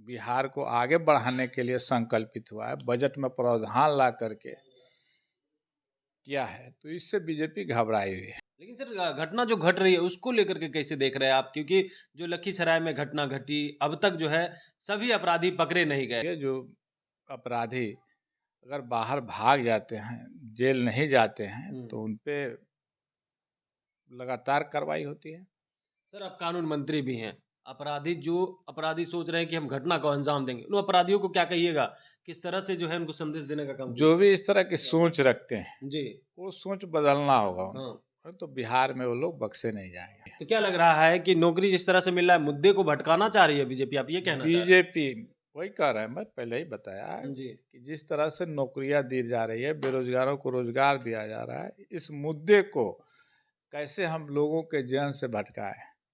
बिहार को आगे बढ़ाने के लिए संकल्पित हुआ है, बजट में प्रावधान ला करके किया है, तो इससे बीजेपी घबराई हुई है। लेकिन सर घटना जो घट रही है उसको लेकर के कैसे देख रहे हैं आप? क्योंकि जो लखीसराय में घटना घटी, अब तक जो है सभी अपराधी पकड़े नहीं गए। ये जो अपराधी अगर बाहर भाग जाते हैं, जेल नहीं जाते हैं, तो उन पे लगातार कार्रवाई होती है। सर आप कानून मंत्री भी हैं। अपराधी सोच रहे हैं कि हम घटना को अंजाम देंगे, उन अपराधियों को क्या कहिएगा? किस तरह से जो है उनको संदेश देने का काम जो कीजिए? भी इस तरह की सोच रखते हैं, जी। वो सोच बदलना होगा हाँ। उनको, नहीं तो बिहार में वो लोग बख्शे नहीं जाएंगे। तो क्या लग रहा है कि नौकरी जिस तरह से मिल रहा है, मुद्दे को भटकाना चाह रही है बीजेपी, आप ये कहना चाह रहे बीजेपी वही कह रहे हैं, मैं पहले ही बताया हैं? जी। कि जिस तरह से नौकरियां दी जा रही है, बेरोजगारों को रोजगार दिया जा रहा है, इस मुद्दे को कैसे हम लोगों के जहन से भटकाएं,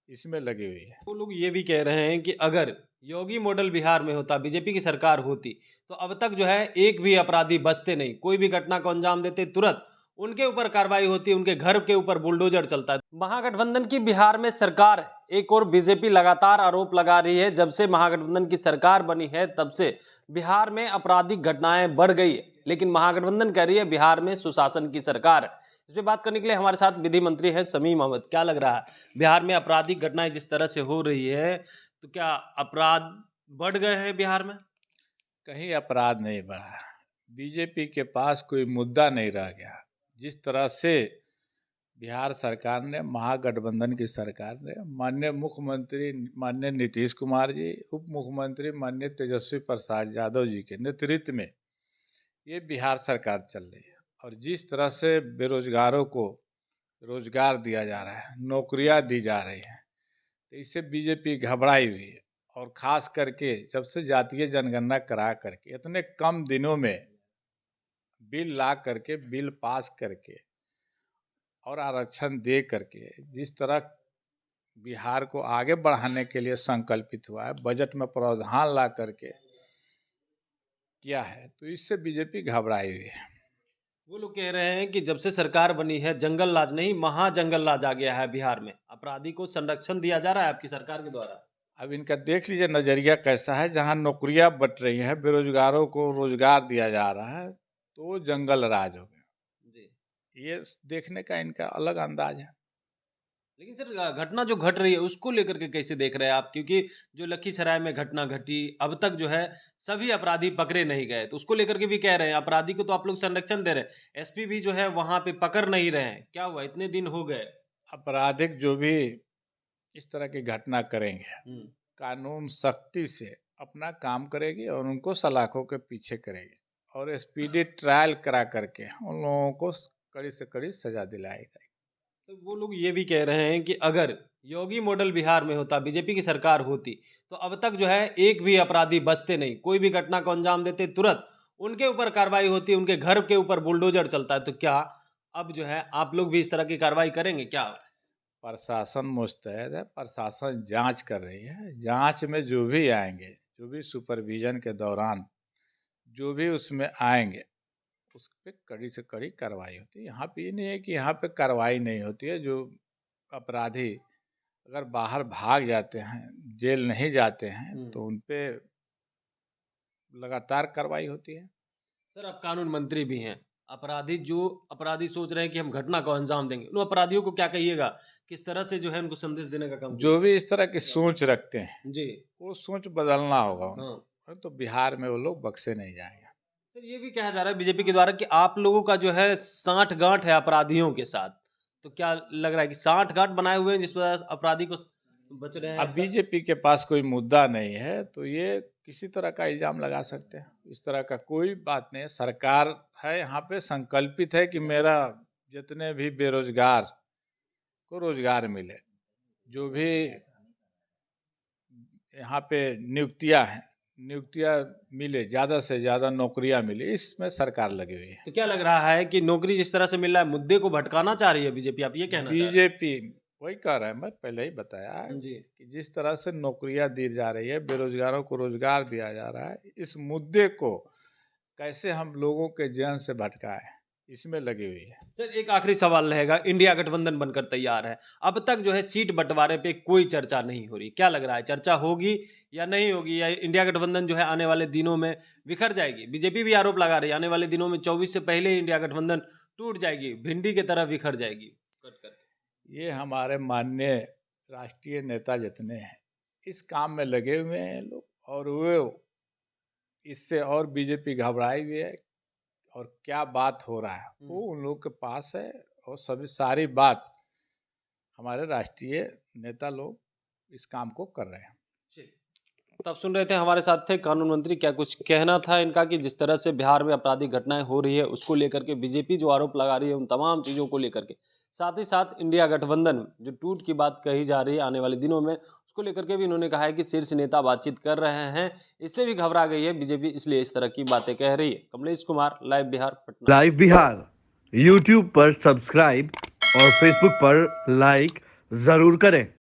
इसमें लगी हुई है। वो लोग ये भी कह रहे हैं कि अगर योगी मॉडल बिहार में होता, बीजेपी की सरकार होती, तो अब तक जो है एक भी अपराधी बचते नहीं। कोई भी घटना को अंजाम देते तुरंत उनके ऊपर कार्रवाई होती, उनके घर के ऊपर बुलडोजर चलता है। महागठबंधन की बिहार में सरकार है। एक और बीजेपी लगातार आरोप लगा रही है, जब से महागठबंधन की सरकार बनी है तब से बिहार में आपराधिक घटनाएं बढ़ गई है। लेकिन महागठबंधन कह रही है बिहार में सुशासन की सरकार है। इस पे बात करने के लिए हमारे साथ विधि मंत्री है शमीम अहमद। क्या लग रहा है, बिहार में आपराधिक घटनाएं जिस तरह से हो रही है, तो क्या अपराध बढ़ गए हैं बिहार में? कहीं अपराध नहीं बढ़ा, बीजेपी के पास कोई मुद्दा नहीं रह गया। जिस तरह से बिहार सरकार ने, महागठबंधन की सरकार ने, माननीय मुख्यमंत्री माननीय नीतीश कुमार जी, उप मुख्यमंत्री माननीय तेजस्वी प्रसाद यादव जी के नेतृत्व में ये बिहार सरकार चल रही है, और जिस तरह से बेरोजगारों को रोजगार दिया जा रहा है, नौकरियां दी जा रही हैं, तो इससे बीजेपी घबराई हुई है। और खास करके जब से जातीय जनगणना करा करके इतने कम दिनों में बिल ला करके, बिल पास करके और आरक्षण दे करके जिस तरह बिहार को आगे बढ़ाने के लिए संकल्पित हुआ है, बजट में प्रावधान ला करके किया है, तो इससे बीजेपी घबराई हुई है। वो लोग कह रहे हैं कि जब से सरकार बनी है जंगल राज नहीं, महाजंगल राज आ गया है बिहार में। अपराधी को संरक्षण दिया जा रहा है आपकी सरकार के द्वारा। अब इनका देख लीजिए नज़रिया कैसा है। जहाँ नौकरियां बट रही हैं, बेरोजगारों को रोजगार दिया जा रहा है, तो वो जंगल राज हो गया। जी। ये देखने का इनका अलग अंदाज है। लेकिन सर घटना जो घट रही है उसको लेकर के कैसे देख रहे हैं आप? क्योंकि जो लखीसराय में घटना घटी, अब तक जो है सभी अपराधी पकड़े नहीं गए, तो उसको लेकर के भी कह रहे हैं अपराधी को तो आप लोग संरक्षण दे रहे हैं, एसपी भी जो है वहां पे पकड़ नहीं रहे हैं। क्या हुआ, इतने दिन हो गए? आपराधिक जो भी इस तरह की घटना करेंगे, हम्म। कानून सख्ती से अपना काम करेगी और उनको सलाखों के पीछे करेगी, और स्पीडी ट्रायल करा करके उन लोगों को कड़ी से कड़ी सजा दिलाएगी। तो वो लोग ये भी कह रहे हैं कि अगर योगी मॉडल बिहार में होता, बीजेपी की सरकार होती, तो अब तक जो है एक भी अपराधी बचते नहीं। कोई भी घटना को अंजाम देते तुरंत उनके ऊपर कार्रवाई होती, उनके घर के ऊपर बुलडोजर चलता है। तो क्या अब जो है आप लोग भी इस तरह की कार्रवाई करेंगे क्या? प्रशासन मुस्तैद है, प्रशासन जांच कर रही है। जांच में जो भी आएंगे, जो भी सुपरविजन के दौरान जो भी उसमें आएंगे, उस पर कड़ी से कड़ी कार्रवाई होती है। यहाँ पे ये नहीं है कि यहाँ पे कार्रवाई नहीं होती है। जो अपराधी अगर बाहर भाग जाते हैं, जेल नहीं जाते हैं, तो उन पे लगातार कार्रवाई होती है। सर आप कानून मंत्री भी हैं। अपराधी सोच रहे हैं कि हम घटना को अंजाम देंगे, उन अपराधियों को क्या कहिएगा? किस तरह से जो है उनको संदेश देने का काम जो कीजिए? भी इस तरह की सोच रखते हैं, जी। वो सोच बदलना होगा हाँ। उनको, नहीं तो बिहार में वो लोग बख्शे नहीं जाएंगे। सर ये भी कहा जा रहा है बीजेपी के द्वारा कि आप लोगों का जो है साठ-गांठ है अपराधियों के साथ। तो क्या लग रहा है कि साठ-गांठ बनाए हुए हैं जिस वजह से अपराधी को बच रहे हैं अब अब तक? बीजेपी के पास कोई मुद्दा नहीं है, तो ये किसी तरह का इल्जाम लगा सकते हैं। इस तरह का कोई बात नहीं है। सरकार है यहाँ पे संकल्पित है कि मेरा जितने भी बेरोजगार को रोजगार मिले, जो भी यहाँ पे नियुक्तियां हैं, नियुक्तियां मिले, ज़्यादा से ज़्यादा नौकरियां मिले, इसमें सरकार लगी हुई है। तो क्या लग रहा है कि नौकरी जिस तरह से मिल रहा है, मुद्दे को भटकाना चाह रही है बीजेपी, आप ये कहना चाह रहे बीजेपी वही कह रहे हैं, मैं पहले ही बताया हैं? जी। कि जिस तरह से नौकरियां दी जा रही है, बेरोजगारों को रोजगार दिया जा रहा है, इस मुद्दे को कैसे हम लोगों के जहन से भटकाएं, इसमें लगी हुई है। सर एक आखिरी सवाल रहेगा, इंडिया गठबंधन बनकर तैयार है, अब तक जो है सीट बंटवारे पे कोई चर्चा नहीं हो रही, क्या लग रहा है चर्चा होगी या नहीं होगी, या इंडिया गठबंधन जो है आने वाले दिनों में बिखर जाएगी? बीजेपी भी आरोप लगा रही है आने वाले दिनों में 24 से पहले ही इंडिया गठबंधन टूट जाएगी, भिंडी की तरह बिखर जाएगी कट कर। ये हमारे माननीय राष्ट्रीय नेता जितने हैं इस काम में लगे हुए हैं लोग, और वो इससे और बीजेपी घबराई हुई है, और क्या बात हो रहा है वो उन लोगों के पास है, और सभी सारी बात हमारे राष्ट्रीय नेता लोग इस काम को कर रहे हैं। तो आप सुन रहे थे, हमारे साथ थे कानून मंत्री। क्या कुछ कहना था इनका कि जिस तरह से बिहार में आपराधिक घटनाएं हो रही है उसको लेकर के बीजेपी जो आरोप लगा रही है उन तमाम चीज़ों को लेकर के, साथ ही साथ इंडिया गठबंधन जो टूट की बात कही जा रही है आने वाले दिनों में उसको लेकर के भी इन्होंने कहा है कि शीर्ष नेता बातचीत कर रहे हैं, इससे भी घबरा गई है बीजेपी, इसलिए इस तरह की बातें कह रही है। Kamlesh Kumar, live Bihar, Patna. Live Bihar YouTube पर सब्सक्राइब और फेसबुक पर लाइक जरूर करें।